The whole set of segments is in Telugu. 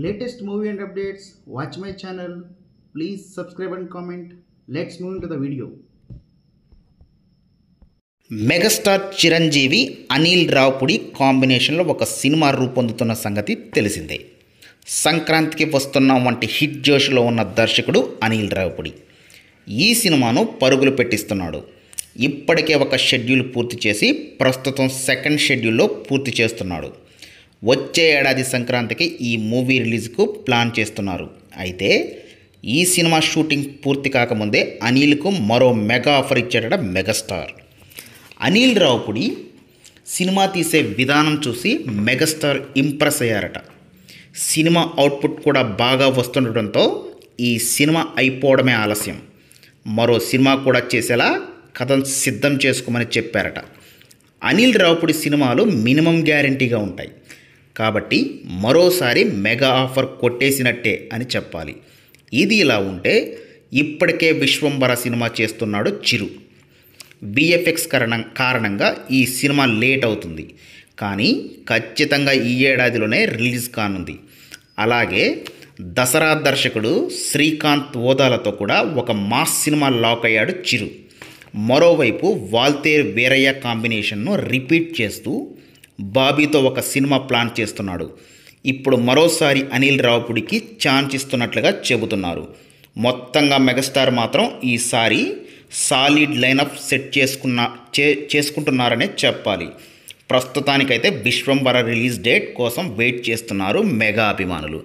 latest movie and updates, watch my channel. Please subscribe and comment. Let's move into the video. Megastar Chiranjeevi Anil Ravipudi కాంబినేషన్లో ఒక సినిమా రూపొందుతున్న సంగతి తెలిసిందే. సంక్రాంతికి వస్తున్న వంటి హిట్ జోష్లో ఉన్న దర్శకుడు అనిల్ రావుపుడి ఈ సినిమాను పరుగులు పెట్టిస్తున్నాడు. ఇప్పటికే ఒక షెడ్యూల్ పూర్తి చేసి ప్రస్తుతం సెకండ్ షెడ్యూల్లో పూర్తి చేస్తున్నాడు. వచ్చే ఏడాది సంక్రాంతికి ఈ మూవీ రిలీజ్కు ప్లాన్ చేస్తున్నారు. అయితే ఈ సినిమా షూటింగ్ పూర్తి కాకముందే అనిల్కు మరో మెగా ఆఫర్ ఇచ్చాడట మెగాస్టార్. అనిల్ రావుపుడి సినిమా తీసే విధానం చూసి మెగాస్టార్ ఇంప్రెస్ అయ్యారట. సినిమా అవుట్పుట్ కూడా బాగా వస్తుండటంతో ఈ సినిమా అయిపోవడమే ఆలస్యం, మరో సినిమా కూడా చేసేలా కథను సిద్ధం చేసుకోమని చెప్పారట. అనిల్ రావుపుడి సినిమాలు మినిమం గ్యారంటీగా ఉంటాయి కాబట్టి మరోసారి మెగా ఆఫర్ కొట్టేసినట్టే అని చెప్పాలి. ఇది ఇలా ఉంటే ఇప్పటికే విశ్వంబర సినిమా చేస్తున్నాడు చిరు. విఎఫ్ఎక్స్ కారణంగా ఈ సినిమా లేట్ అవుతుంది, కానీ ఖచ్చితంగా ఈ ఏడాదిలోనే రిలీజ్ కానుంది. అలాగే దసరా దర్శకుడు శ్రీకాంత్ ఓదాలతో కూడా ఒక మాస్ సినిమా లాక్ అయ్యాడు చిరు. మరోవైపు వాల్తేర్ వీరయ్య కాంబినేషన్ను రిపీట్ చేస్తూ బాబీతో ఒక సినిమా ప్లాన్ చేస్తున్నాడు. ఇప్పుడు మరోసారి అనిల్ రావుపుడికి ఛాన్స్ ఇస్తున్నట్లుగా చెబుతున్నారు. మొత్తంగా మెగాస్టార్ మాత్రం ఈసారి సాలిడ్ లైనప్ సెట్ చేసుకుంటున్నారనే చెప్పాలి. ప్రస్తుతానికైతే విశ్వంబర రిలీజ్ డేట్ కోసం వెయిట్ చేస్తున్నారు మెగా అభిమానులు.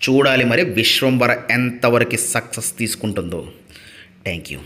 చూడాలి మరి విశ్వంబర ఎంతవరకు సక్సెస్ తీసుకుంటుందో. Thank you.